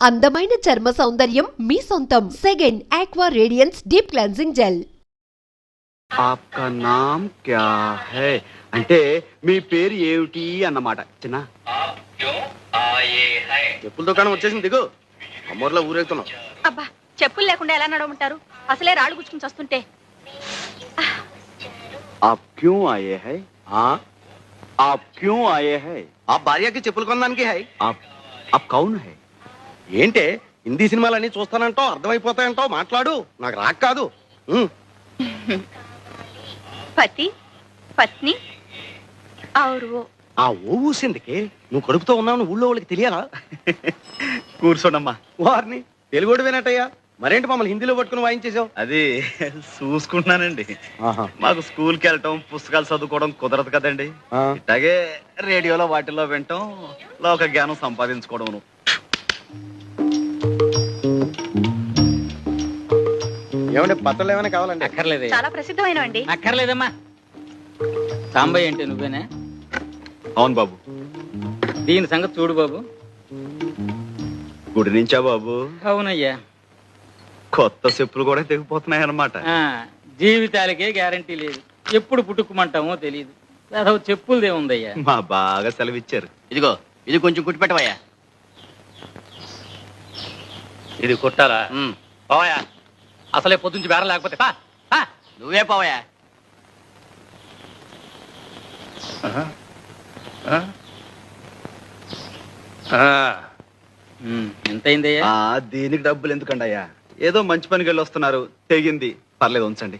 అందమైన చర్మ సౌందర్యం మీ సొంతం. Second aqua radiance deep cleansing gel. ఆప్కా నామ్ క్యా హై అంటే మీ పేరు ఏమిటి అన్నమాట. చిన్న చెప్పుల దుకాణం వచ్చేసింది, దిగు. అమ్మోర్లో ఊరేగుతున్నాం. అబ్బా, చెప్పులు లేకుండా ఎలా నడవమంటారు? అసలే రాళ్ళు గుచ్చుకుని వస్తుంటే. आप क्यों आए हैं? हाँ, आप क्यों आए हैं? ఆ భార్యకి చెప్పులు కొనడానికి హై. आप कौन है? ఏంటే హిందీ సినిమాలన్నీ చూస్తానంటావు, అర్థమైపోతాయంటావు, మాట్లాడు. నాకు రాక్ కాదు. పతి పత్ని ఆరు. ఆ ఓ ఊసిందికి నువ్వు కడుపుతో ఉన్నావు, ఊళ్ళో వాళ్ళకి తెలియరా? కూర్చోండమ్మా. వారిని తెలుగుడు వినట్టయ్యా, మరేంటి మమ్మల్ని హిందీలో పట్టుకుని వాయించేసావు? అది చూసుకుంటున్నానండి. మాకు స్కూల్కి వెళ్ళటం, పుస్తకాలు చదువుకోవడం కుదరదు కదండి. ఇట్లాగే రేడియోలో వాటిల్లో వినటం, లోక జ్ఞానం సంపాదించుకోవడం. ఏమంటే పత్రాలు ఏమైనా కావాలండి? అక్కర్లేదు. చాలా ప్రసిద్ధమైన అండి. అక్కర్లేదమ్మా. సాంబయ్య అంటే నువ్వేనా? అవును బాబు. దీని సంగతి చూడు బాబు. గుడి నుంచా బాబు? అవునయ్యా. కొత్త చెప్పులు కూడా తెగిపోతున్నాయి అన్నమాట. జీవితాలకే గ్యారంటీ లేదు, ఎప్పుడు పుట్టుకుమంటామో తెలియదు. అదొక చెప్పులదే ఉందయ్యా. మా బాగా సెలవిచ్చారు. ఇదిగో, ఇది కొంచెం కుట్టి పెట్టవయ్యా. ఇది కుట్టాలా? పోవయా, అసలే పొద్దుంచి బేరం లేకపోతే పా. నువ్వే పోవయ్యా. ఎంత అయిందయ్యా? దీనికి డబ్బులు ఎందుకండి అయ్యా? ఏదో మంచి పనికి వెళ్ళి వస్తున్నారు, తెగింది, పర్లేదు ఉంచండి.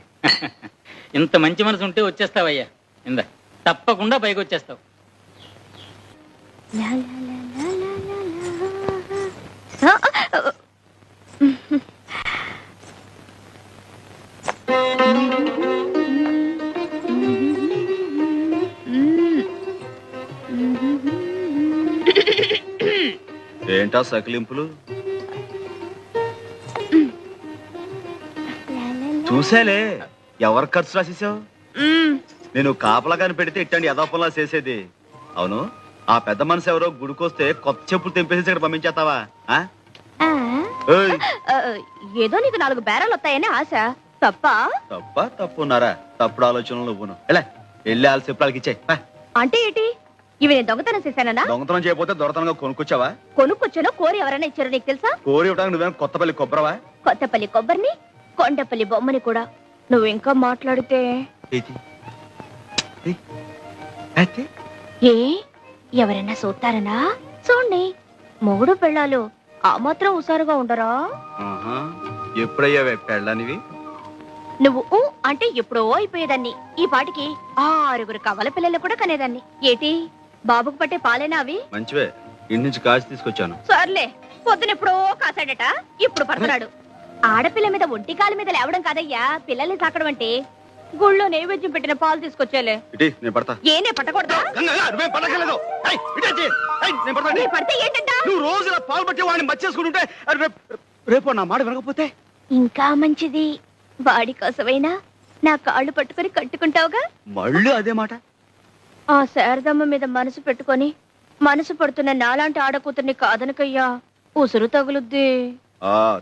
ఇంత మంచి మనసు ఉంటే వచ్చేస్తావయ్యా. ఇందా, తప్పకుండా పైకి వచ్చేస్తావు. ఏంటా సకిలింపులు? చూసేలే, ఎవరు ఖర్చు రాసేసావు? నేను కాపలా కాని పెడితే ఇట్టండి యథాపంలా చేసేది. అవును, ఆ పెద్ద మనసు ఎవరో గుడికొస్తే కొత్త చెప్పులు తెంపేసి ఇక్కడ పంపించేస్తావా? ఏదో నీకు 4 బేరాలు వస్తాయని ఆశ. తప్ప తప్పున్నారా? తప్పుడు ఆలోచనలు నువ్వును. ఎలా వెళ్ళి వాళ్ళ చెప్పులకి ఇచ్చాయి. అంటే ఏంటి? ఇవి నేను దొంగతనం చేశానా? దొంగతనం చేయకపోతే దొరతనంగా కొనుక్కొచ్చావా? కొనుక్కొచ్చానో కోరి ఎవరైనా ఇచ్చారో నీకు తెలుసా? కోరి ఇవ్వడానికి నువ్వేం కొత్తపల్లి కొబ్బరవా? కొత్తపల్లి కొబ్బరిని, కొండపల్లి బొమ్మని కూడా. నువ్వు ఇంకా మాట్లాడితే ఏ ఎవరైనా చూస్తారనా? చూడండి, మొగుడు పెళ్ళాలు ఆ మాత్రం హుషారుగా ఉండరా? ఎప్పుడయ్యావే పెళ్ళనివి? నువ్వు అంటే ఎప్పుడో అయిపోయేదాన్ని. ఈ పాటికి 6 కవల పిల్లలు కూడా కనేదాన్ని. ఏటి బాబుకు పట్టే పాలేనా అవి? మంచివే, ఇంటి నుంచి కాచి తీసుకొచ్చాను. సర్లే, పొద్దునెప్పుడో కాసాడట, ఇప్పుడు పడుతున్నాడు. ఆడపిల్ల మీద ఒంటి కాలు మీద లేవడం కాదయ్యా పిల్లల్ని సాకడం అంటే. గుళ్ళో నైవేద్యం పెట్టిన పాలు తీసుకొచ్చేలే. ఏనే పట్టకూడదా? పడితే ఏంటంట? నువ్వు రోజు పాలు పట్టి వాడిని మర్చేసుకుంటుంటే రేపు నా మాట వినకపోతే ఇంకా మంచిది. వాడి కోసమైనా నా కాళ్ళు పట్టుకుని కట్టుకుంటావుగా. మళ్ళీ అదే మాట. ఆ శారదమ్మ మీద మనసు పెట్టుకొని మనసు పడుతున్న నాలాంటి ఆడకూతుర్ని కాదనకయ్యా, ఉసురు తగులుద్ది.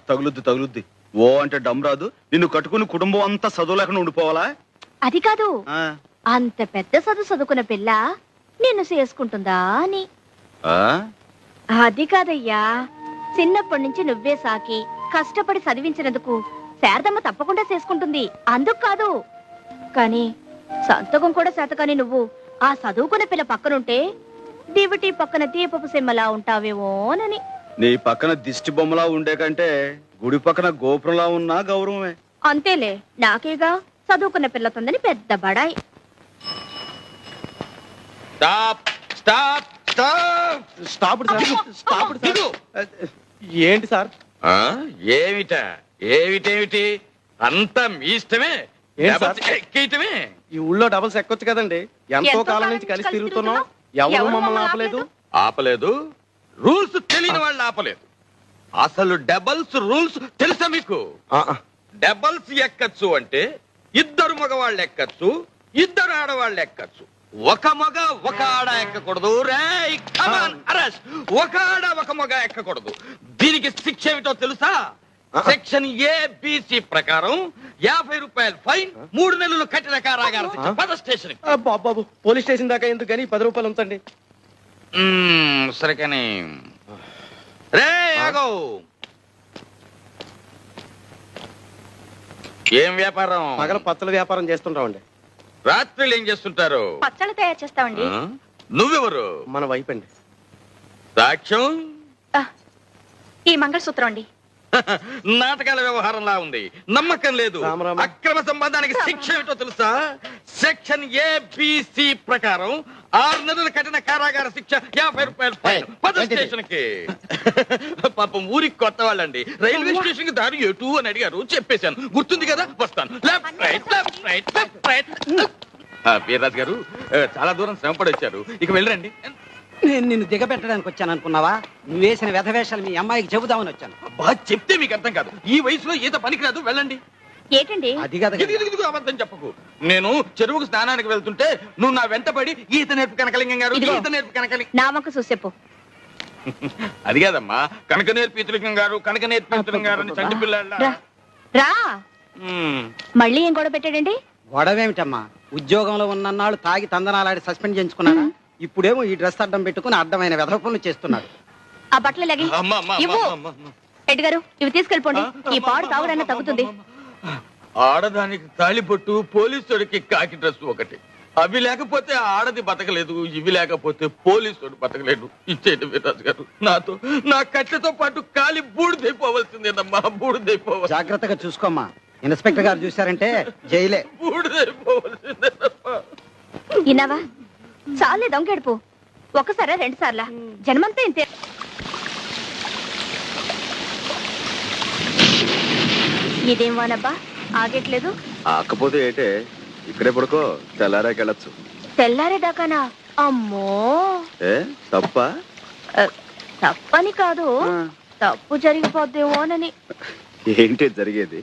తగులుద్ది. ఓ అంటే డమ్ రాదు. నిన్ను కట్టుకుని కుటుంబం అంతా చదువు లేకుండా ఉండిపోవాలా? అది కాదు, అంత పెద్ద చదువుకున్న పిల్ల నిన్ను చేసుకుంటుందా అని. అది కాదయ్యా, చిన్నప్పటి నుంచి నువ్వే సాకి కష్టపడి చదివించినందుకు శారదమ్మ తప్పకుండా చేసుకుంటుంది, అందుకు కాదు. కానీ సంతకం కూడా శాతకాని నువ్వు ఆ చదువుకున్న పిల్ల పక్కనుంటే దివిటి పక్కన దీపపు సిమ్మలా ఉంటావేమోనని. నీ పక్కన దిష్టి బొమ్మలా ఉండే కంటే గుడి పక్కన గోపురంలా ఉన్నా గౌరవమే. అంతేలే, నాకేగా చదువుకున్న పిల్లతుందని పెద్ద బడాయి. ఏంటి సార్? ఏమిటేమిటి అంతా మీ ఇష్టమే. ఎక్కేయటమే. ఈ ఊళ్ళో డబల్స్ ఎక్కొచ్చు కదండి. ఎంతో కాలం నుంచి కలిసి తిరుగుతున్నాం, ఎవరు మమ్మల్ని ఆపలేదు. రూల్స్ తెలియని వాళ్ళు ఆపలేదు. అసలు డబల్స్ రూల్స్ తెలుసా మీకు? డబల్స్ ఎక్కచ్చు అంటే 2 మగవాళ్ళు ఎక్కచ్చు, 2 ఆడవాళ్ళు ఎక్కచ్చు. ఒక మగ ఒక ఆడ ఎక్కకూడదు. రేయ్ కమాన్ అరెస్ట్. ఒక ఆడ ఒక మగ ఎక్కకూడదు. దీనికి శిక్ష ఏమిటో తెలుసా? సెక్షన్ ఏబిసి ప్రకారం 50 రూపాయలు ఫైన్, 3 నెలలు కఠిన కారాగార శిక్ష. పద స్టేషన్. బాబు పోలీస్ స్టేషన్ దాకా ఎందుకు కానీ 10 రూపాయలు ఉంచండి. సరే కానీ రే ఆగో. ఏం వ్యాపారం? పగల పచ్చల వ్యాపారం చేస్తుంటామండి. రాత్రులు ఏం చేస్తుంటారు? పచ్చళ్ళు తయారు చేస్తామండి. ఆ? నువ్వెవరు? మన వైపు అండి. సాక్ష్యం? ఈ మంగళసూత్రం అండి. నాటకాల వ్యవహారంలా ఉంది. నమ్మకం లేదు. రామ. అక్రమ సంబంధానికి శిక్ష ఏమిటో తెలుసా? సెక్షన్ ఏబిసి ప్రకారం 6 నెలల కఠిన కారాగార శిక్ష, 50 రూపాయలు ఫైన్. పద స్టేషన్ కి. పాపం ఊరికి కొత్త వాళ్ళండి. రైల్వే స్టేషన్ కి దారి ఎటు అని అడిగారు, చెప్పేశాను. గుర్తుంది కదా? వస్తాను. Left right left right left right. Veerraju గారు చాలా దూరం శ్రమపడి వచ్చారు, ఇక వెళ్ళండి. నేను నిన్ను దిగబెట్టడానికి వచ్చాను అనుకున్నావా? నువ్వు వేసిన వ్యధవేషాలు మీ అమ్మాయికి చెబుదామని వచ్చాను. బాగా చెప్తే మీకు అర్థం కాదు. ఈ వయసులో ఈత పనికిరాదు, వెళ్ళండి. ఏంటండి? అది కదా ఇదిగో అబద్ధం చెప్పకు. నేను చెరువుకు స్నానానికి వెళ్తుంటే నువ్వు నా వెంటబడి ఈత నేర్పు కనకలింగం గారు, ఇదిగో. ఈత నేర్పు కనకలి. నా వంక చూసేపు. అది కాదమ్మా, కనక నేర్పు ఈతలింగం గారు, కనక నేర్పు ఈతలింగం గారు అని చంటి పిల్లల. రా రా. మళ్ళీ ఏం గొడవ పెట్టాడండి? గొడవేమిటమ్మా? ఉద్యోగంలో ఉన్నన్నాళ్ళు తాగి తందనాలాడి సస్పెండ్ చేయించుకున్నాడా? ఇప్పుడేమో ఈ డ్రెస్ అడ్డం పెట్టుకుని అడ్డమైన వెధవ పనులు చేస్తున్నాడు. ఆ బట్టలు లగి ఇవ్వు. రెడ్డి గారు ఇవి తీసుకెళ్ళిపోండి. ఈ పాడు తాగుడన్నా తగ్గుతుంది. ఆడదానికి తాళిబొట్టు, పోలీసుడికి కాకి డ్రెస్ ఒకటి. అవి లేకపోతే ఆడది బతకలేదు, ఇవి లేకపోతే పోలీసుడు బతకలేదు. ఇచ్చేది వీర్రాజు గారు, నాతో నా కట్టెతో పాటు కాలి బూడిదైపోవలసిందేనమ్మా, బూడిదైపోవాలి. జాగ్రత్తగా చూసుకోమ్మా. ఇన్స్పెక్టర్ గారు చూశారంటే జైలే. బూడిదైపోవలసిందేనమ్మా. ఇన్నావా? చాలే దొంగెడుపు. ఒకసారా 2 సార్లా? జన్మంతా ఇంతే. ఇదేం వానబ్బా ఆగట్లేదు? ఆకపోతే ఏటే, ఇక్కడే పడుకో, తెల్లారాకెళ్ళచ్చు. తెల్లారేదాకానా? అమ్మో. ఏ తప్ప? తప్పని కాదు, తప్పు జరిగిపోద్దేమోనని. ఏంటి జరిగేది?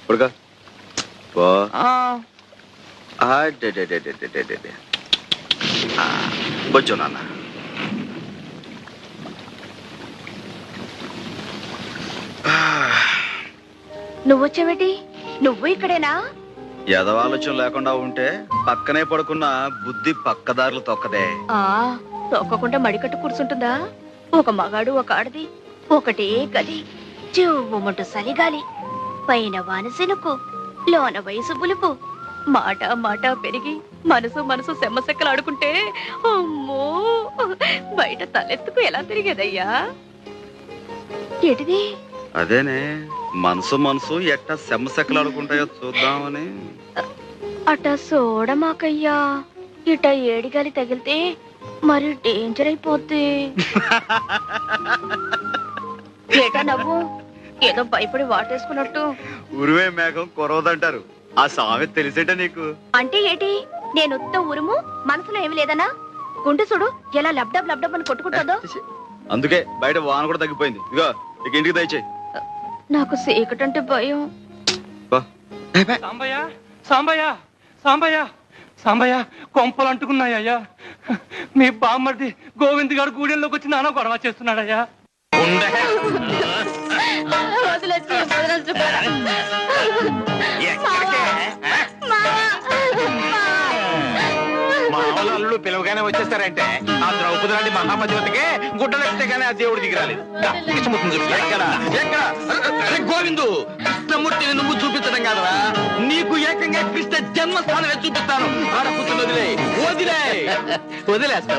పడుకో. పో. బొచ్చు నాన్న. నువ్వొచ్చేవేటి? నువ్వు ఇక్కడేనా? ఎదవాలోచన లేకుండా ఉంటే పక్కనే పడుకున్న బుద్ధి పక్కదారులు తొక్కదే. తొక్కకుండా మడికట్టు కూర్చుంటుందా? ఒక మగాడు ఒక ఆడది ఒకటే గది, చెవుమంటూ సలిగాలి, పైన వానసెనుకు, లోన వయసు పులుపు, మాట మాట పెరిగి మనసు మనసు సెమ్మసెక్కలాడుకుంటే అమ్మో బయట తలెత్తుకు ఎలా తిరిగేదయ్యా? ఏటిది? అదేనే, మనసు మనసు ఎట్ట సెమ్మసెక్కలాడుకుంటాయో చూద్దామని. అట చూడమాకయ్యా, ఇట ఏడిగాలి తగిలితే మరి డేంజర్ అయిపోద్ది. ఏటా నవ్వు? ఏదో భయపడి వాటేసుకున్నట్టు. ఉరువే మేఘం కురవదంటారు, ఆ సామెత తెలిసేట నీకు? అంటే ఏటి? నేను ఉత్త ఉరుము, మనసులో ఏమి లేదనా? గుండె చూడు ఎలా లబ్డబ్ లబ్డబ్ అని కొట్టుకుంటుందో. అందుకే బయట వాన కూడా తగ్గిపోయింది. ఇగో ఇక ఇంటికి దయచేయి. నాకు సీకటంటే భయం. సాంబయ్య సాంబయ్య సాంబయ్య సాంబయ్య కొంపలు అంటుకున్నాయ్యా. మీ బామ్మర్ది గోవింద్ గారు గూడెంలోకి వచ్చి నాన్న గొడవ చేస్తున్నాడయ్యా. మామూలు అల్లుడు పిలవగానే వచ్చేస్తారంటే ఆ ద్రౌపది లాంటి మహామతివతికే గుడ్డలు ఎక్కితే గానీ ఆ దేవుడు దిగిరాలేదు. గోవిందు, కృష్ణమూర్తిని నువ్వు చూపించడం కాదరా, నీకు ఏకంగా కృష్ణ జన్మస్థానమే చూపిస్తాను. ఆడపుత్రులు వదిలే వదిలే.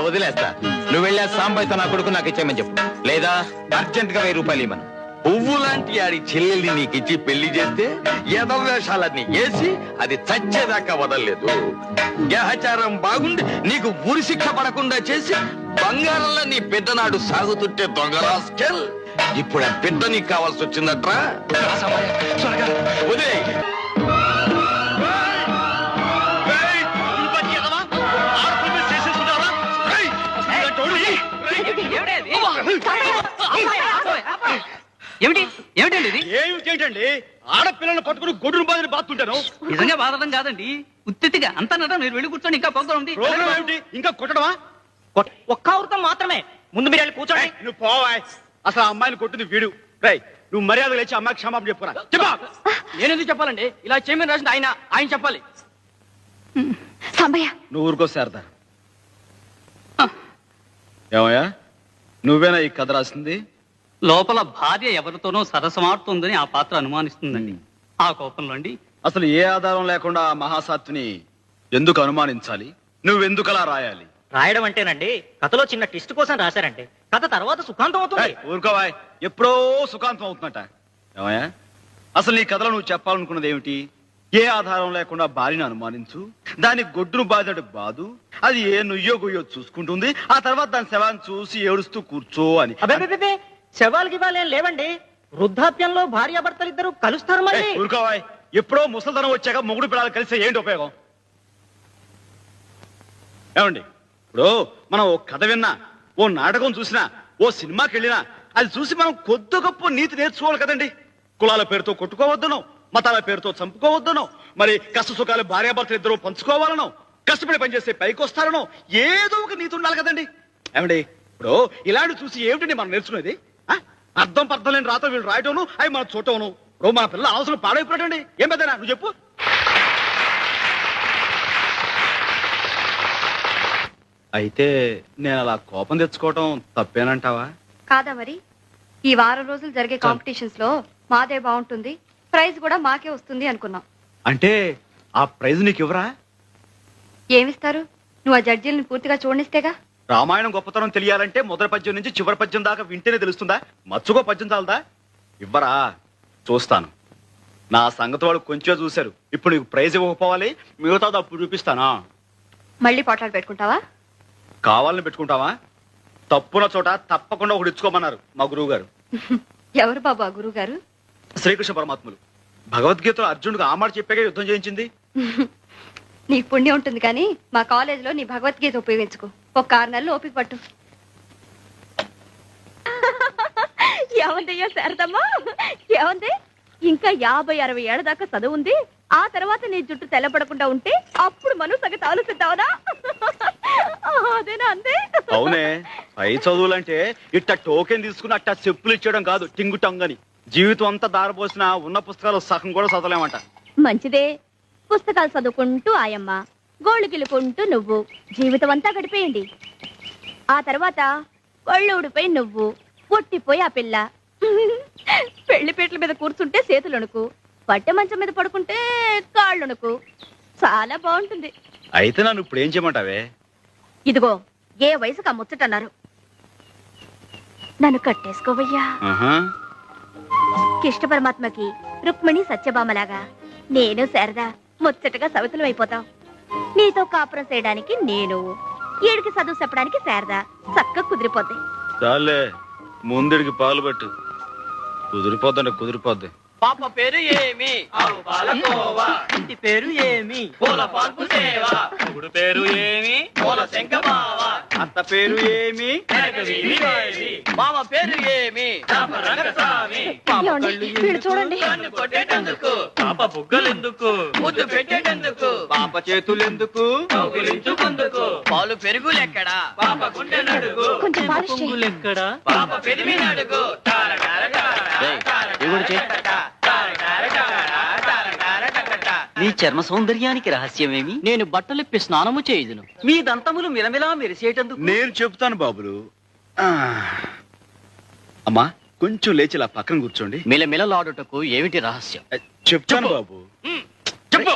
వదిలేస్తా. నువ్వు వెళ్ళా సాంబయ్యతో నా కొడుకు నాకు ఇచ్చేయమని చెప్పు, లేదా అర్జెంట్ గా 1000 రూపాయలు ఇవ్వను. పువ్వు లాంటి ఆడి చెల్లెల్ని నీకిచ్చి పెళ్లి చేస్తే ఎదవేషాలన్నీ వేసి అది చచ్చేదాకా వదలలేదు. గ్రహచారం బాగుండి నీకు ఉరి శిక్ష పడకుండా చేసి బంగారంలో నీ పెద్దనాడు సాగుతుంటే దొంగరాస్కెల్. ఇప్పుడు ఆ బిడ్డ నీకు కావాల్సి వచ్చిందట్రా. వదిలే. ఏమిటి ఏమిటండి ఇది? ఏమిటండి? ఆడపిల్లలను పట్టుకుని గొడ్డును బాధని బాతుంటాను. నిజంగా బాధడం కాదండి, ఉత్తిగా అంతా నట మీరు వెళ్ళి కూర్చోండి, ఇంకా ప్రోగ్రాం ఉంది. ప్రోగ్రామ్ ఏమిటి? ఇంకా కొట్టడమా? ఒక్క ఆవృతం మాత్రమే, ముందు మీరు వెళ్ళి కూర్చోండి. ఏయ్, నువ్వు పోవాయ్. అసలు ఆ అమ్మాయిని కొట్టింది వీడు. రేయ్, నువ్వు మర్యాద లేచి అమ్మాయికి క్షమాపణ చెప్పురా. చెప్పా. నేనెందుకు చెప్పాలండి? ఇలా చేయమని రాసింది ఆయన చెప్పాలి. సాంబయ్య నువ్వు ఊరుకో శారదా. ఏమయ్యా, నువ్వేనా ఈ కథ రాసింది? లోపల భార్య ఎవరితోనో సరసమాడుతుందని ఆ పాత్ర అనుమానిస్తుందండి. ఆ కోపంలో అండి అసలు ఏ ఆధారం లేకుండా ఆ మహాసాత్విని ఎందుకు అనుమానించాలి? నువ్వెందుకు అలా రాయాలి? రాయడం అంటేనండి కథలో చిన్న ట్విస్ట్ కోసం రాశారండి, కథ తర్వాత సుఖాంతం అవుతుంది. ఏయ్, ఊరుకోవాయ్. ఎప్పుడో సుఖాంతం అవుతుందట. ఏమయ్యా, అసలు నీ కథలో నువ్వు చెప్పాలనుకున్నది ఏమిటి? ఏ ఆధారం లేకుండా భార్యను అనుమానించు, దాని గొడ్డును బాధడు బాదు, అది ఏ నుయ్యో గుయ్యో చూసుకుంటుంది, ఆ తర్వాత దాని శవాన్ని చూసి ఏడుస్తూ కూర్చో అని. అబ్బే శవాలకి ఇవ్వాలేం లేవండి, వృద్ధాప్యంలో భార్యాభర్తలు ఇద్దరు కలుస్తారు మళ్ళీ. ఏయ్, ఊరుకోవాయ్. ఎప్పుడో ముసలితనం వచ్చాక మొగుడు పిల్లలు కలిస్తే ఏంటి ఉపయోగం? ఏమండి, ఇప్పుడు మనం ఓ కథ విన్నా, ఓ నాటకం చూసినా, ఓ సినిమాకి వెళ్ళినా అది చూసి మనం కొద్ది గొప్ప నీతి నేర్చుకోవాలి కదండి. కులాల పేరుతో కొట్టుకోవద్దనో, మతాల పేరుతో చంపుకోవద్దనో, మరి కష్ట సుఖాలు భార్యాభర్తలు ఇద్దరు పంచుకోవాలనో, కష్టపడి పనిచేస్తే పైకి వస్తారనో ఏదో ఒక నీతి ఉండాలి కదండి. ఏమండి, ఇప్పుడు ఇలాంటి చూసి ఏమిటండి మనం నేర్చుకునేది? ఆ? అర్థం పర్థం లేని రాత వీళ్ళు రాయటం, అవి మనం చూడటం. ఇప్పుడు మన పిల్లలు అవసరం పాడైపోయాడండి. ఏం పెద్దనా నువ్వు చెప్పు. అయితే నేను అలా కోపం తెచ్చుకోవటం తప్పేనంటావా? కాదా మరి? ఈ వారం రోజులు జరిగే కాంపిటీషన్స్ లో మాదే బాగుంటుంది, ప్రైజ్ కూడా మాకే వస్తుంది అనుకున్నాం. అంటే ఆ ప్రైజ్ నీకు ఇవ్వరా? ఏమిస్తారు? నువ్వు ఆ జడ్జీలను పూర్తిగా చూడనిస్తేగా. రామాయణం గొప్పతనం తెలియాలంటే మొదటి పద్యం నుంచి చివరి పద్యం దాకా వింటేనే తెలుస్తుందా? మచ్చుకో పద్యం చాలదా? ఇవ్వరా? చూస్తాను. నా సంగతి వాళ్ళు కొంచెం చూశారు. ఇప్పుడు నీకు ప్రైజ్ ఇవ్వకపోవాలి, మిగతాది అప్పుడు చూపిస్తానా? మళ్ళీ పోట్లాడు పెట్టుకుంటావా? కావాలని పెట్టుకుంటావా? తప్పున చోట తప్పకుండా ఒకటి ఇచ్చుకోమన్నారు మా గురువు గారు. ఎవరు బాబు ఆ గురువు గారు? శ్రీకృష్ణ పరమాత్ములు. భగవద్గీతలో అర్జునుడికి ఆ మాట చెప్పాక యుద్ధం చేయించింది. నీకు పుణ్యం ఉంటుంది కానీ మా కాలేజీలో నీ భగవద్గీత ఉపయోగించుకో. ఒక 6 నెలలు ఓపిక పట్టు. ఏమందయ్యా శారదమ్మా, ఏమంది? ఇంకా 50-60 ఏళ్ల దాకా చదువు ఉంది. ఆ తర్వాత నీ జుట్టు తెల్లబడకుండా ఉంటే అప్పుడు మనం సంగతి ఆలోచిద్దావునా? అదేనా అందే? అవునే, పై చదువులంటే ఇట్ట టోకెన్ తీసుకుని అట్ట చెప్పులు ఇచ్చేయడం కాదు, టింగు టంగని. జీవితం అంతా దారపోసిన ఉన్న పుస్తకాలు సగం కూడా చదవలేమంట. మంచిదే. పుస్తకాలు చదువుకుంటూ ఆయమ్మ, గోళ్ళు గిలుకుంటూ నువ్వు జీవితం అంతా గడిపేయండి. ఆ తర్వాత ఒళ్ళు ఊడిపోయి నువ్వు, పొట్టిపోయి ఆ పిల్ల. పెళ్లిపేటల మీద కూర్చుంటే చేతులొణుకు, పట్టె మంచం మీద పడుకుంటే కాళ్ళొణుకు. చాలా బాగుంటుంది. అయితే నన్ను ఇప్పుడు ఏం చేయమంటావే? ఇదిగో, ఏ వయసుకు ఆ ముచ్చటన్నారు. నన్ను కట్టేసుకోవయ్యా. ఆహా. కృష్ణ పరమాత్మకి రుక్మిణి సత్యభామలాగా నేను శారదా ముచ్చటగా సవితులం అయిపోతాం. నీతో కాపురం చేయడానికి నేను, ఈడికి చదువు చెప్పడానికి శారదా చక్కగా కుదిరిపోద్ది. చాలే, ముందుడికి పాలు పెట్టు. కుదిరిపోద్దండి, కుదిరిపోద్ది. పాప పేరు ఏమి? ఆవు పాలకోవా. ఇంటి పేరు ఏమి? పూల పాల్పు సేవ. మొగుడు పేరు ఏమి? పూల శంఖమావ. అత్త పేరు ఏమి? మామ పేరు ఏమి? రంగస్వామి. పాప ఏమండి? కళ్ళు వీడు ఎందుకు? చూడండి. కన్ను కొట్టేటందుకు. పాప బుగ్గలెందుకు? ముద్దు పెట్టేటందుకు. పాప చేతులెందుకు? కౌగిలించుకుందుకు. పాలు పెరుగులెక్కడా? పాప గుండె నడుగు. కొంచెం పాలిష్ చేయి. పువ్వులెక్కడా? పాప పెరిమి నడుగు. టార టార టార. నీ చర్మ సౌందర్యానికి రహస్యమేమి? నేను బట్టలిప్పి స్నానము చేయుదును. మీ దంతములు మిలమిలా మెరిసేటందుకు నేను చెప్తాను బాబులు. ఆ. అమ్మా, కొంచెం లేచి ఇలా పక్కన కూర్చోండి. మిలమిలలాడుటకు ఏమిటి రహస్యం? చెప్తాను బాబు. చెప్పు.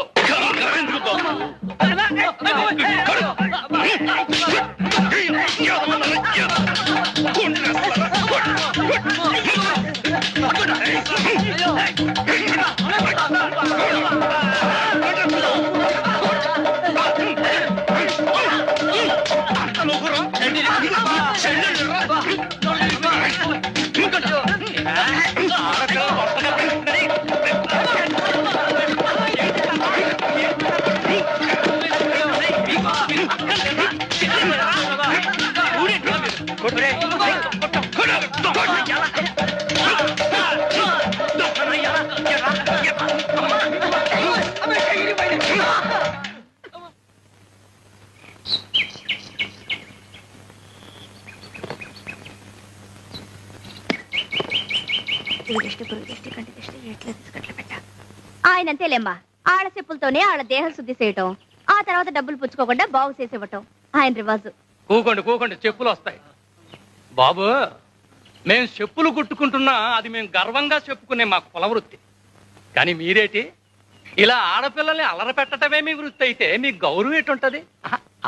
దిష్టి పురుగు దిష్టి కంటి దిష్టి ఎట్లా తీసుకట్ల పెట్ట ఆయన అంతేలేమ్మా ఆడ చెప్పులతోనే ఆడ దేహం శుద్ధి చేయటం ఆ తర్వాత డబ్బులు పుచ్చుకోకుండా బాగు చేసేవటం ఆయన రివాజు. కూకోండి చెప్పులు వస్తాయి. బాబు, మేము చెప్పులు కుట్టుకుంటున్నా అది మేము గర్వంగా చెప్పుకునే మా కుల వృత్తి. కానీ మీరేటి ఇలా ఆడపిల్లల్ని అలర పెట్టడమే మీ వృత్తి అయితే మీ గౌరవం ఎటుంటది?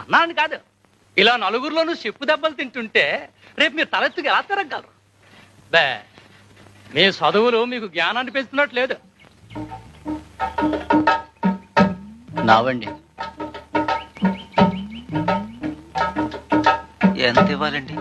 అన్నాను కాదు, ఇలా నలుగురిలోనూ చెప్పు దెబ్బలు తింటుంటే రేపు మీరు తలెత్తుకు ఎలా తిరగలరు? బే, మీ చదువులు మీకు జ్ఞానాన్ని పెంచుతున్నట్లేదు. నావండి. ఎంత ఇవ్వాలండి?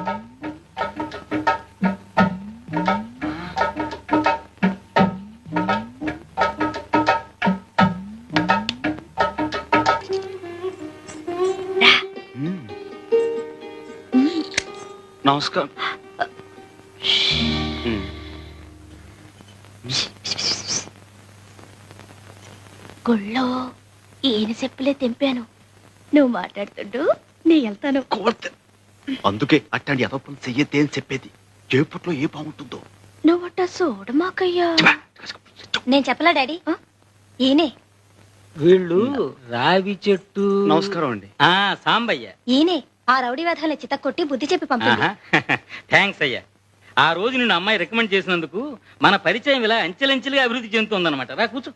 నమస్కారం. గుళ్ళో ఈయన చెప్పులే తెంపాను. నువ్వు మాట్లాడుతుండు నీ వెళ్తాను. అందుకే అట్లాంటి అదొప్పం చెయ్యద్దే అని చెప్పేది. చేపట్లో ఏ బాగుంటుందో. నువ్వట చూడమాకయ్యా. నేను చెప్పలా డాడీ. ఈయనే వీళ్ళు రావి చెట్టు. నమస్కారం అండి. సాంబయ్య. ఈయనే ఆ రౌడీ వేధాల చిత్త కొట్టి బుద్ధి చెప్పి పంపింది. థ్యాంక్స్ అయ్యా. ఆ రోజు నిన్ను అమ్మాయి రికమెండ్ చేసినందుకు మన పరిచయం ఇలా అంచెలంచెలుగా అభివృద్ధి చెందుతుందన్నమాట. రా కూర్చో.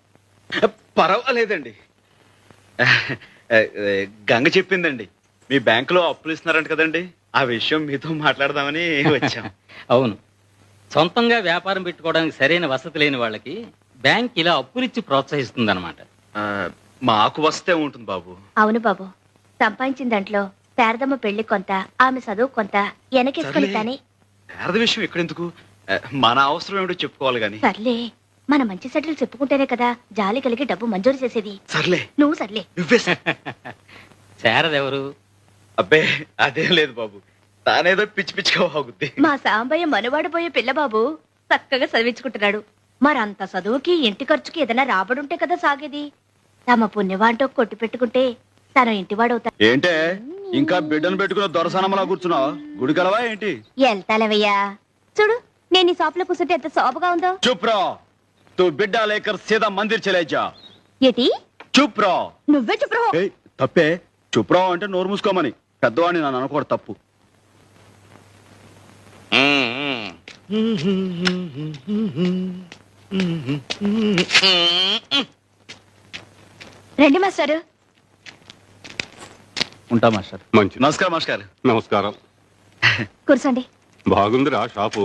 పర్వాలేదండి. గంగ చెప్పిందండి మీ బ్యాంకులో అప్పులు ఇస్తున్నారంట కదండి. ఆ విషయం మీతో మాట్లాడదామని వచ్చాం. అవును, సొంతంగా వ్యాపారం పెట్టుకోవడానికి సరైన వసతి లేని వాళ్ళకి బ్యాంక్ ఇలా అప్పులిచ్చి ప్రోత్సహిస్తుందన్నమాట. మాకు వస్తే ఉంటుంది బాబు. అవును బాబు, సంపాదించిన దాంట్లో శారదమ్మ పెళ్లి కొంత, ఆమె చదువు కొంత వెనకేసుకుని కానీ. శారద విషయం ఎక్కడెందుకు, మన అవసరం ఏమిటో చెప్పుకోవాలి గాని. సర్లే, మన మంచి సెటిల్ చెప్పుకుంటేనే కదా జాలి కలిగి డబ్బు మంజూరు చేసేది. సర్లే నువ్వు సర్లే. నువ్వే శారదెవరు? అబ్బే అదేం లేదు బాబు, తానేదో పిచ్చి పిచ్చిగా బాగుద్ది. మా సాంబయ్య మనవాడబోయే పిల్లబాబు చక్కగా చదివించుకుంటున్నాడు. మరంత చదువుకి ఇంటి ఖర్చుకి ఏదైనా రాబడుంటే కదా సాగేది. తమ పుణ్యవాంటో కొట్టి పెట్టుకుంటే తన ఇంటివాడవుతా. ఏంటే ఇంకా బిడ్డను పెట్టుకున్న దొరసానమ్మలా కూర్చున్నావు? గుడి కలవా ఏంటి? వెళ్తాలేవయ్యా. చూడు, నేను ఈ షాప్ లో కూర్చుంటే ఎంత శోభగా ఉందో. चुप रहो, तू बिड्डा लेकर सीधा मंदिर चले जा. ఏటి चुप रहो. నువ్వే చెప్పు. ఏయ్, తప్పే. చుప్ రో అంటే నోరు మూసుకోమని. పెద్దవాడిని నన్ను అనుకోవడం తప్పు. రండి మాస్టారు. ఉంటా మాస్టర్. మంచి నమస్కారం నమస్కారం. నమస్కారం. కూర్చోండి. బాగుందిరా షాపు.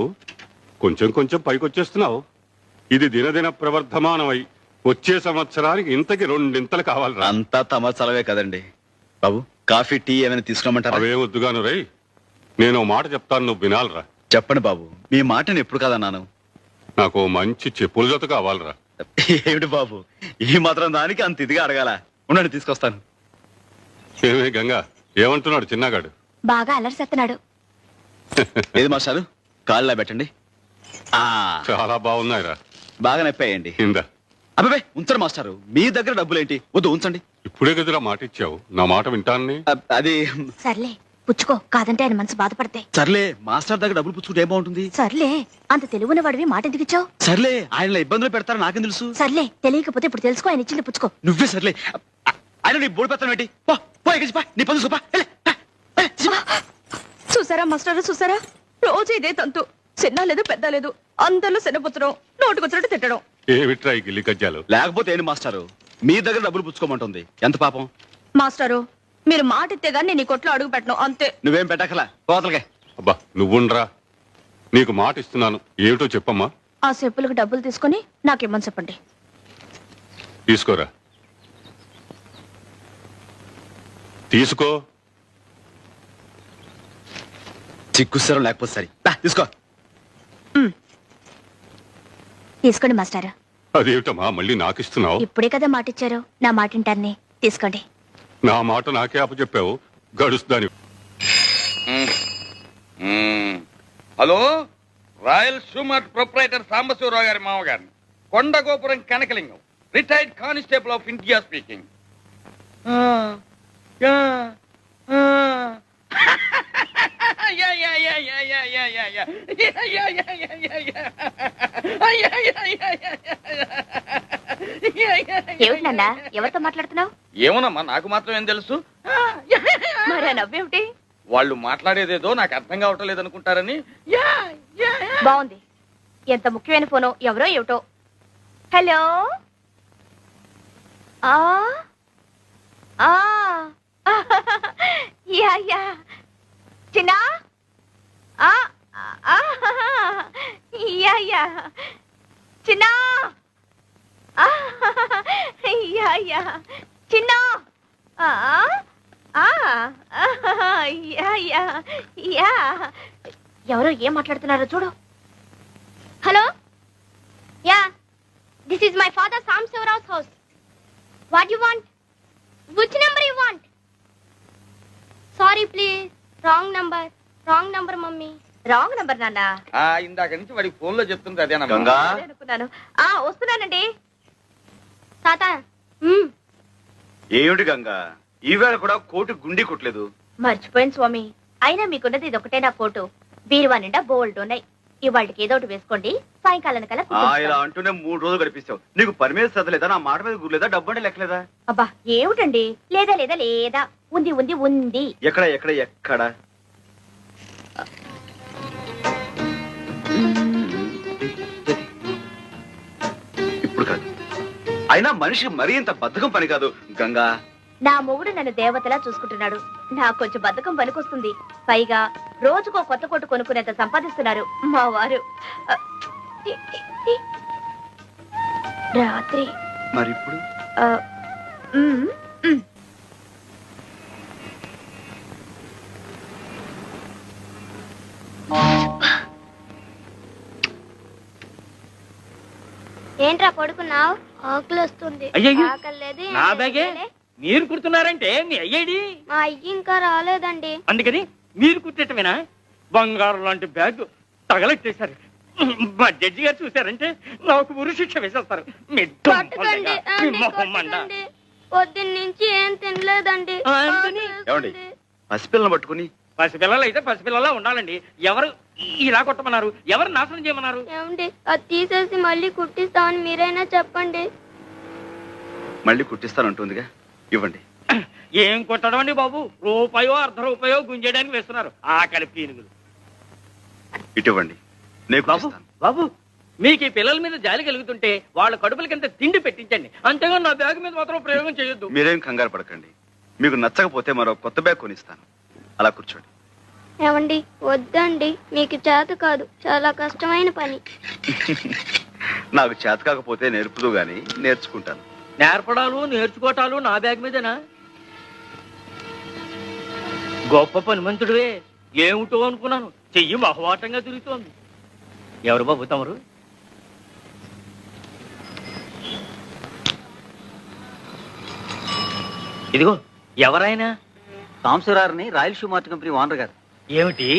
కొంచెం కొంచెం పైకొచ్చేస్తున్నావు. ఇది దినదిన ప్రవర్ధమానమై వచ్చే సంవత్సరానికి ఇంతకి రెండింతలు కావాలరా. అంతా తమ చలవే కదండి. బాబు, కాఫీ టీ ఏమైనా తీసుకోమంటారా? అవే వద్దుగాను రై. నేను మాట చెప్తాను, నువ్వు వినాలరా. చెప్పండి బాబు, మీ మాటని ఎప్పుడు కదన్నాను. నాకు మంచి చెప్పుల జత కావాలరా. ఏమిటి బాబు, ఈ మాత్రం దానికి అంత ఇదిగా అడగాల? ఉండండి, తీసుకొస్తాను. ఏమే గంగా, ఏమంటున్నాడు చిన్నగాడు? బాగా అలరిసేస్తున్నాడు. ఏది మాస్టారు, కాళ్ళ పెట్టండి. ఆ చాలా బాగున్నాయిరా. బాగా నొప్పాయండి. ఇందా. అబ్బాయి ఉంచండి మాస్టారు, మీ దగ్గర డబ్బులేంటి? వద్దు, ఉంచండి. ఇప్పుడే కదరా మాట ఇచ్చావు, నా మాట వింటానని. అది సర్లే పుచ్చుకో, కాదంటే ఆయన మనసు బాధపడితే. సర్లే, మాస్టర్ దగ్గర డబ్బులు పుచ్చుకుంటే ఏం బాగుంటుంది? సర్లే, అంత తెలుగున్న వాడివి మాట ఎందుకు ఇచ్చావు? సర్లే, ఆయన ఇబ్బందులు పెడతారని నాకేం తెలుసు? సర్లే, తెలియకపోతే ఇప్పుడు తెలుసుకో, ఆయన ఇచ్చింది పుచ్చుకో. నువ్వే సర్లే. ఆయన నీ బోడి పెడతాను ఏంటి? పో, పో, ఎగిసి పో, నీ పని చూపా. చూసారా మాస్టర్, చూసారా? రోజు ఇదే తంతు. చిన్న లేదు పెద్ద లేదు, అందరిలో శనపుచ్చడం, నోటుకొచ్చినట్టు తిట్టడం. ఏమిట్రా ఈ గిల్లి కజ్జాలు? లేకపోతే ఏంటి మాస్టారు, మీ దగ్గర డబ్బులు పుచ్చుకోమంటుంది. ఎంత పాపం. మాస్టారు, మీరు మాట ఇస్తే గానీ నేను ఈ కొట్లో అడుగు పెట్టను, అంతే. నువ్వేం పెట్టకలా, పోతలకే. అబ్బా నువ్వుండ్రా, నీకు మాట ఇస్తున్నాను. ఏమిటో చెప్పమ్మా. ఆ చెప్పులకు డబ్బులు తీసుకుని నాకేమని చెప్పండి. తీసుకోరా. తీసుకో. చిక్కుసరం లేకపోతే సరే, తీసుకో. తీసుకోండి మాస్టారు. అదేమిటమ్మా మళ్ళీ నాకు ఇస్తున్నావు? ఇప్పుడే కదా మాట ఇచ్చారు, నా మాట వింటాన్ని. తీసుకోండి. నా మాట నాకే అప్పచెప్పావు, గడుస్తాని. Hello, royal Shoemart proprietor Sambasivarao గారి మామగారిని, Kondagopuram Kanakalingam, retired constable of India speaking. ఏమిటి నాన్న ఎవరితో మాట్లాడుతున్నావు? ఏమోనమ్మా, నాకు మాత్రం ఏం తెలుసు. మరి ఆ నవ్వేమిటి? వాళ్ళు మాట్లాడేదేదో నాకు అర్థం కావటం లేదనుకుంటారని. బాగుంది. ఎంత ముఖ్యమైన ఫోను, ఎవరో ఏమిటో. హలో. ఆ ఆ యా యా చిన్న ఆ ఆ యా యా చిన్న ఆ యా యా చిన్న ఆ ఆ యా యా యా ఎవరో ఏం మాట్లాడుతున్నారో చూడు. Hello. Yeah, this is my father Sam Sivarao's house. What you want? Which number you want? Sorry please, wrong number. Wrong number mummy. Wrong number నాన్న. ఇందాక నుంచి వాడికి ఫోన్ లో చెప్తుంది అదేనమ్మా. గంగా అదే అనుకున్నాను. వస్తున్నానండి తాత. ఏమిటి గంగా, ఈవేళ కూడా కోటు గుండి కొట్టలేదు? మర్చిపోయాను స్వామి. అయినా మీకున్నది ఇదొకటే నా కోటు. బీరువా నిండా బోల్డ్ ఉన్నాయి. ఇవాళకి ఏదో ఒకటి వేసుకోండి, సాయంకాలం కల్లా ఇలా కుట్టిస్తాను. అంటూనే 3 రోజులు గడిపిస్తావు. నీకు పని మీద శ్రద్ధ లేదా? నా మాట మీద గుర్లేదా? డబ్బు అంటే లెక్కలేదా? అబ్బా ఏమిటండి, లేదా లేదా లేదా, ఉంది ఉంది ఉంది. ఎక్కడ ఎక్కడ ఎక్కడ? ఇప్పుడు కాదు. అయినా మనిషికి మరీ ఇంత బద్ధకం పని కాదు గంగా. నా మొగుడు నన్ను దేవతలా చూసుకుంటున్నాడు. నాకు కొంచెం బద్ధకం పనికొస్తుంది. పైగా రోజుకో కొత్త కొట్టు కొనుక్కునేంత సంపాదిస్తున్నారు మా వారు. రాత్రి మరి ఇప్పుడు ఉమ్, ఉమ్. ఏంట్రా పడుకున్నావు? ఆకలి వస్తుంది. అయ్యయ్యో, ఆకలి లేదు, ఏం నా లేదు. బ్యాగే మీరు కుడుతున్నారంటే మీ అయ్యేడి. మా అయ్యి ఇంకా రాలేదండి. అందుకని మీరు కుట్టేటమేనా? బంగారం లాంటి బ్యాగ్ తగలెట్టేశారు. మా జడ్జి గారు చూశారంటే నాకు ఉరి శిక్ష వేసేస్తారు. మీ పట్టుకోండి, అండి, కొట్టకండి. పొద్దున్న నుంచి ఏం తినలేదండి. అందుకని ఏమండి, పసిపిల్లని పట్టుకుని పసిపిల్లలు అయితే పసిపిల్లలా ఉండాలండి. ఎవరు ఇలా కొట్టమన్నారు? ఎవరు నాశనం చేయమన్నారు? ఏమండి, అది తీసేసి మళ్ళీ కుట్టిస్తామని మీరైనా చెప్పండి. మళ్ళీ కుట్టిస్తానంటుందిగా, ఇవ్వండి. ఏం కొట్టడం అండి బాబు, రూపాయో అర్ధ రూపాయో గుంజేయడానికి వేస్తున్నారు ఆకలి పీనుగులు. ఇటు ఇవ్వండి, నేను బాబు కుట్టిస్తాను. బాబు, మీకు ఈ పిల్లల మీద జాలి కలుగుతుంటే వాళ్ళ కడుపులకింత తిండి పెట్టించండి. అంతేగా నా బ్యాగ్ మీద మాత్రం ప్రయోగం చేయొద్దు. మీరేం కంగారు పడకండి. మీకు నచ్చకపోతే మరో కొత్త బ్యాగ్ కొనిస్తాను. అలా కూర్చోండి. ఏమండి, వద్దండి, మీకు చేత కాదు, చాలా కష్టమైన పని. నాకు చేత కాకపోతే నేర్పుదు గాని నేర్చుకుంటాను. నేర్పడాలు నేర్చుకోవటాలు నా బ్యాగ్ మీదేనా? గొప్ప పని మంతుడివే. ఏమిటో అనుకున్నాను, చెయ్యి మహవాటంగా తిరుగుతోంది. ఎవరు బాబు తమరు? ఇదిగో ఎవరైనా? సాంబశివరావుని royal shoe mart company owner గారు. ఏమిటి,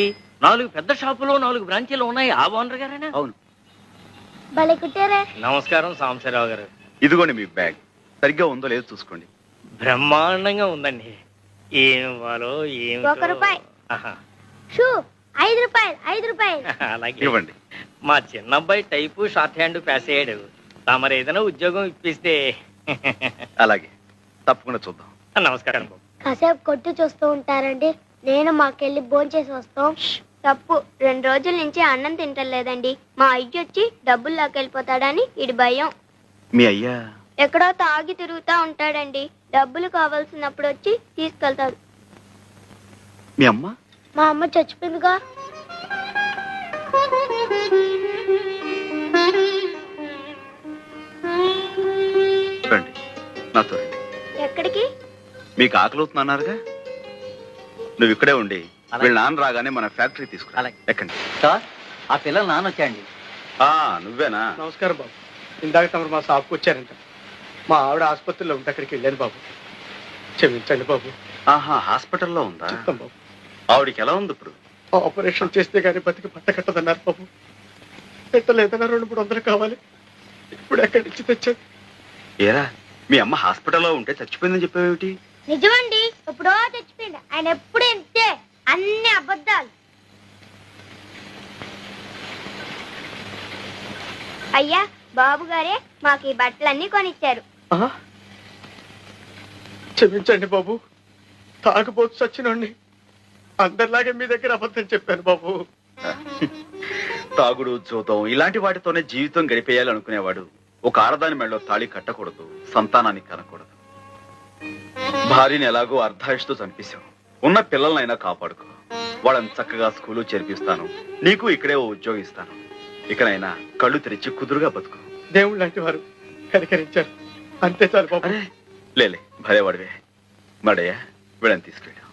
4 పెద్ద షాపులో 4 బ్రాంచీలు ఉన్నాయి, ఆ ఓనర్ గారేనా? అవును. భలే కుట్టారే. నమస్కారం సాంబశివరావు గారు. ఇదిగోండి మీ బ్యాగ్. సరిగ్గా ఉందో లేదో చూసుకోండి. బ్రహ్మాండంగా ఉందండి. ఏం ఇవ్వాలో ఏం 1 రూపాయి. షూ 5 రూపాయలు, 5 రూపాయలు. అలాగే ఇవ్వండి. మా చిన్నబ్బాయి టైపు షార్ట్ హ్యాండ్ పాస్ అయ్యాడు. తమరు ఏదైనా ఉద్యోగం ఇప్పిస్తే. అలాగే, తప్పకుండా చూద్దాం. నమస్కారం బాబు. కాసేపు కొట్టు చూస్తూ ఉంటారండి, నేను మాకెళ్ళి భోంచేసి వస్తాం. తప్పు, 2 రోజుల నుంచి అన్నం తింటలేదండి. మా అయ్య వచ్చి డబ్బులు లాకెళ్ళిపోతాడని ఇడి భయం. మీ అయ్యా ఎక్కడో తాగి తిరుగుతా ఉంటాడండి. డబ్బులు కావాల్సినప్పుడు వచ్చి తీసుకెళ్తాడు. మీ అమ్మ? మా అమ్మ చచ్చిపోయిందిగా. రండి, నాతో రండి. ఎక్కడికి? మీకు ఆకలి అవుతుందన్నారుగా, నువ్వు ఇక్కడే ఉండి అలాగే. వీళ్ళ నాన్న రాగానే మన ఫ్యాక్టరీ తీసుకురా. అలాగే. ఎక్కండి. సార్, ఆ పిల్లలు నాన్న వచ్చాయండి. నువ్వేనా? నమస్కారం బాబు. ఇందాక తమరు మా షాప్కి వచ్చారంట. మా ఆవిడ ఆసుపత్రిలో ఉంటే అక్కడికి వెళ్ళాను బాబు. క్షమించండి బాబు. ఆహా, హాస్పిటల్లో ఉందా? చెప్తాం బాబు. ఆవిడికి ఎలా ఉంది ఇప్పుడు? ఆపరేషన్ చేస్తే గానీ బతికి పట్ట కట్టదన్నారు బాబు. పెట్టలేదన్నా 200-300 కావాలి. ఇప్పుడు ఎక్కడి నుంచి తెచ్చాను? ఏరా, మీ అమ్మ హాస్పిటల్లో ఉంటే చచ్చిపోయిందని చెప్పావేమిటి? నిజమండి, ఎప్పుడో చచ్చిపోయింది. ఆయన ఎప్పుడు ఇంతే, అన్ని అబద్ధాలు. అయ్యా బాబు గారే మాకు ఈ బట్టలన్నీ కొనిచ్చారు. క్షమించండి బాబు, తాగుపోతు చచ్చినండి. అందరిలాగే మీ దగ్గర అబద్ధం చెప్పాను బాబు. తాగుడు, జూతం ఇలాంటి వాటితోనే జీవితం గడిపేయాలి అనుకునేవాడు ఒక ఆడదాని మెడలో తాళి కట్టకూడదు, సంతానాన్ని కనకూడదు. భార్యని ఎలాగో అర్ధాయుషతో చంపేశావు. ఉన్న పిల్లలనైనా కాపాడుకో. వాళ్ళని చక్కగా స్కూలు చేర్పిస్తాను. నీకు ఇక్కడే ఓ ఉద్యోగం ఇస్తాను. ఇకనైనా కళ్ళు తెరిచి కుదురుగా బతుకు. దేవుళ్ళు లాంటి వారు కనికరించారు, అంతే చాలు బాబు. లేలే భలేవాడివే. మడయ్యా వీళ్ళని తీసుకెళ్ళాం.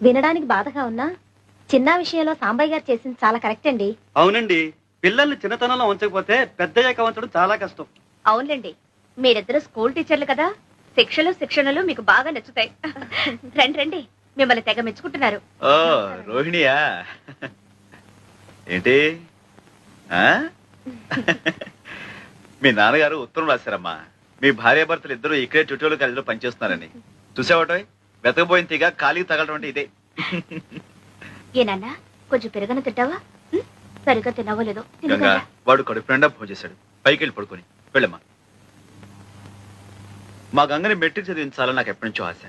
వినడానికి బాధగా ఉన్నా చిన్న విషయంలో సాంబయ్య గారు చేసింది చాలా కరెక్ట్ అండి. అవునండి, పిల్లల్ని చిన్నతనంలో ఉంచకపోతే పెద్దయ్యాక ఉంచడం చాలా కష్టం. అవునులేండి, మీరిద్దరు స్కూల్ టీచర్లు కదా, శిక్షణలు మీకు బాగా నచ్చుతాయి. రండి రండి, మిమ్మల్ని తెగ మెచ్చుకుంటున్నారు. ఓ రోహిణియా, ఏంటి మీ నాన్నగారు ఉత్తరం రాశారమ్మా. మీ భార్యాభర్తలు ఇద్దరు ఇక్కడే ట్యూటోరియల్ కాలేజీలో పనిచేస్తున్నారని. చూసావటో వెతకపోయిన తీగ ఖాళీ తగలటం అంటే ఇదే. ఏనన్నా కొంచెం పెరగన తింటావా? సరిగ్గా తినవో లేదో. గంగా వాడు కడుపు నిండా భోజేశాడు. పైకి వెళ్ళి పడుకొని వెళ్ళమ్మా. మా గంగని మెట్రిక్ చదివించాలని నాకు ఎప్పటి నుంచో ఆశ.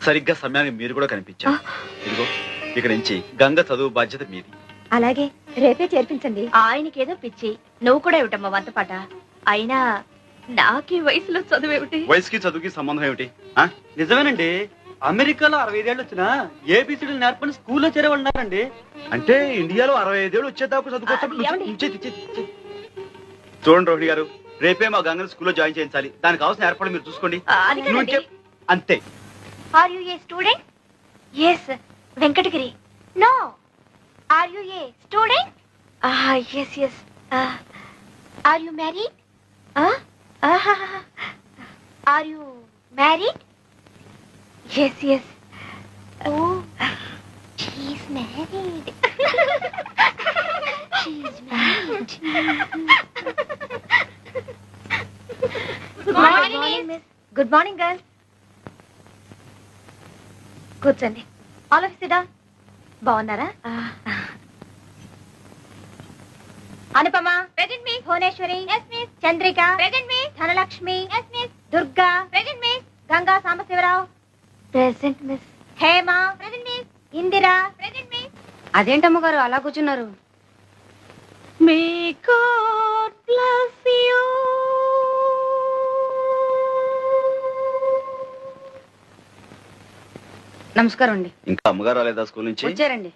సరిగ్గా సమయానికి మీరు కూడా కనిపించారు. ఇదిగో ఇక నుంచి గంగ చదువు బాధ్యత మీది. అలాగే రేపే చేర్పించండి. ఆయనకేదో పిచ్చి, నువ్వు కూడా ఏమిటమ్మా వంతపాట. అయినా నాకీ వయసులో చదువేమిటి? వయసుకి చదువుకి సంబంధం ఏమిటి? నిజమేనండి, అమెరికాలో 65 ఏళ్ళు వచ్చినా ఏబిసిడీలు నేర్పని స్కూల్లో చేరేవాళ్ళు ఉన్నారండి. అంటే ఇండియాలో 65 ఏళ్ళు వచ్చేదాకా ఏమండి? చదువుకోవచ్చు. చూడండి రోహిణి గారు, రేపే మా గంగని స్కూల్లో జాయిన్ చేయించాలి. దానికి కావాల్సిన ఏర్పాటు మీరు చూసుకోండి. అంతే. Are you a student? Yes, Venkatagiri. No. Are you a student? Yes. Are you married? Are you married? Yes. Oh, she's married. She's married. Good morning, miss. Good morning, girls. కూర్చోండి. All of సిడా. బాగున్నారా? Anupama present miss. Bhuvaneswari yes miss. Chandrika present miss. Dhanalakshmi yes miss. Durga present miss. Ganga Sambasivarao present miss. Hema present miss. Indira present miss. అదేంటమ్మ గారు అలా కూర్చున్నారు? May god bless you. నమస్కారం అండి. ఇంకా అమ్మగారు రాలేదా స్కూల్ నుంచి? వచ్చారండి.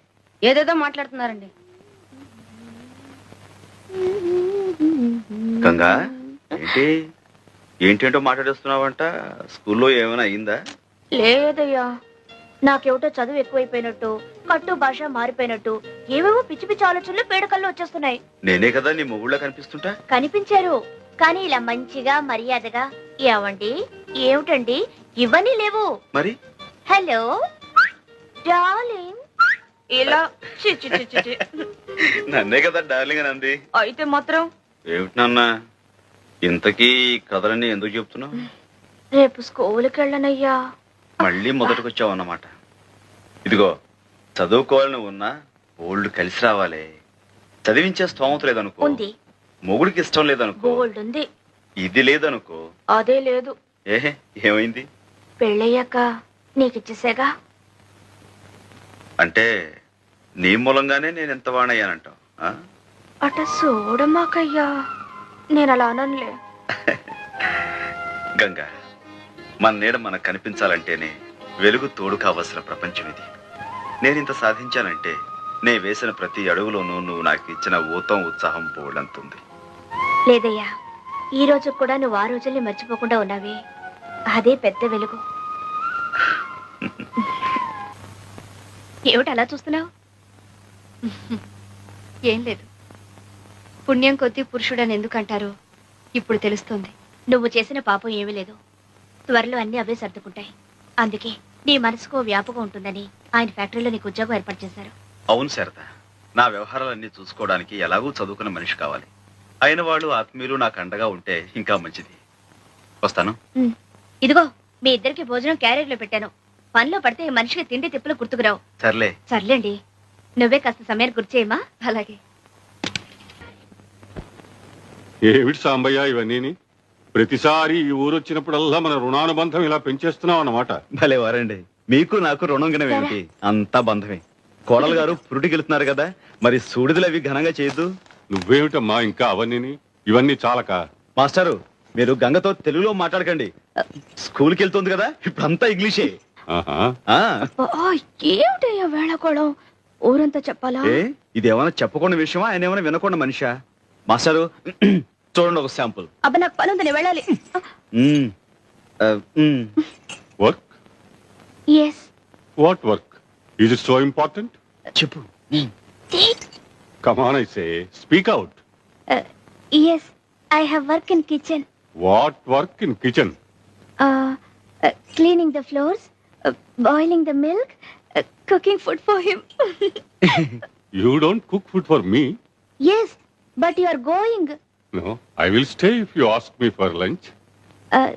ఏదేదో మాట్లాడుతున్నారండి. గంగా ఏంటేంటో మాట్లాడేస్తున్నావంట. స్కూల్లో ఏమైనా అయిందా? లేదయ్యా, నాకేమిటో చదువు ఎక్కువైపోయినట్టు, కట్టు భాష మారిపోయినట్టు, ఏవేవో పిచ్చి పిచ్చి ఆలోచనలు పేడకల్లో వచ్చేస్తున్నాయి. నేనే కదా నీ మొగుళ్ళ కనిపిస్తుంటా? కనిపించారు, కానీ ఇలా మంచిగా మర్యాదగా ఏమండి ఏమిటండి ఇవన్నీ లేవు. మరి హలో డార్లింగ్ ఇలా నన్నే కదా డార్లింగ్ అని అంది. అయితే మాత్రం ఏమిటి నాన్న, ఇంతకీ కథలన్నీ ఎందుకు చెప్తున్నావు? రేపు స్కూల్కి వెళ్ళనయ్యా. మళ్ళీ మొదటికొచ్చావు అన్నమాట. ఇదిగో చదువుకోవాలని ఉన్నా ఓల్డ్ కలిసి రావాలి. చదివించే స్తోమత లేదనుకో, ఉంది. మొగుడికి ఇష్టం లేదనుకో, గోల్డ్ ఉంది. ఇది లేదనుకో. అదే లేదు. ఏమైంది? పెళ్ళయ్యాక నీకిచ్చేసేగా. అంటే నీ మూలంగానే నేను ఎంత వాణయ్యానంటావు? అట చూడమాకయ్యా, నేను అలా అననులే. గంగా, మన నీడ మనకు కనిపించాలంటేనే వెలుగు తోడు కావలసిన ప్రపంచం ఇది. నేనింత సాధించానంటే నే వేసిన ప్రతి అడుగులోనూ నువ్వు నాకు ఇచ్చిన ఊతం ఉత్సాహం పోలంతుంది. లేదయ్యా, ఈ రోజు కూడా నువ్వు ఆ రోజుల్ని మర్చిపోకుండా ఉన్నావే, అదే పెద్ద వెలుగు. ఏమిటి అలా చూస్తున్నావు? ఏం లేదు, పుణ్యం కొద్దీ పురుషుడని ఎందుకంటారు ఇప్పుడు తెలుస్తుంది. నువ్వు చేసిన పాపం ఏమీ లేదు, త్వరలో అన్ని అవే సర్దుకుంటాయి. అందుకే నీ మనసుకో వ్యాపకం ఉంటుందని ఆయన ఫ్యాక్టరీలో నీకు ఉద్యోగం ఏర్పాటు చేశారు. అవును శారద, నా వ్యవహారాలన్నీ చూసుకోవడానికి ఎలాగూ చదువుకున్న మనిషి కావాలి. అయిన వాళ్ళు ఆత్మీయులు నాకు అండగా ఉంటే ఇంకా మంచిది. వస్తాను. ఇదిగో మీ ఇద్దరికి భోజనం క్యారియర్ లో పెట్టాను. పనిలో పడితే మనిషికి తిండి తిప్పులు గుర్తుకురావు. సర్లేండి, నువ్వే కాస్త సమయాన్ని గుర్చేయమా? అలాగే. ఏమిటి సాంబయ్య ఇవన్నీ? ప్రతిసారి ఈ ఊరు వచ్చినప్పుడల్లా మన రుణానుబంధం ఇలా పెంచేస్తున్నావు అన్నమాట. భలే వారండి, మీకు నాకు రుణం ఏమిటి? అంతా బంధమే. కోడలు గారు పురుటికి వెళ్తున్నారు కదా, మరి సూడిదలు అవి ఘనంగా చేయొద్దు. నువ్వేమిటమ్మా ఇంకా అవన్నీ? ఇవన్నీ చాలక? మాస్టారు, మీరు గంగతో తెలుగులో మాట్లాడకండి. స్కూల్కి వెళ్తుంది కదా, ఇప్పుడంతా ఇంగ్లీషే. ఆహా. ఆ, ఏమిటయ్యా వేళకోళం? ఊరంతా చెప్పాలా? ఏ ఇది ఏమైనా చెప్పకుండా విషయమా, ఆయన ఏమైనా వినకుండా మనిషా? మాస్టారు చూడండి ఒక శాంపుల్. అబ్బా నాకు పని ఉంది, నేను వెళ్ళాలి. Work? Yes. What work? Is it so important? చెప్పు. Come on, I say, speak out. Yes, I have work in kitchen. What work in kitchen? Cleaning the floors, boiling the milk, cooking food for him. You don't cook food for me? Yes, but you are going. No, I will stay if you ask me for lunch.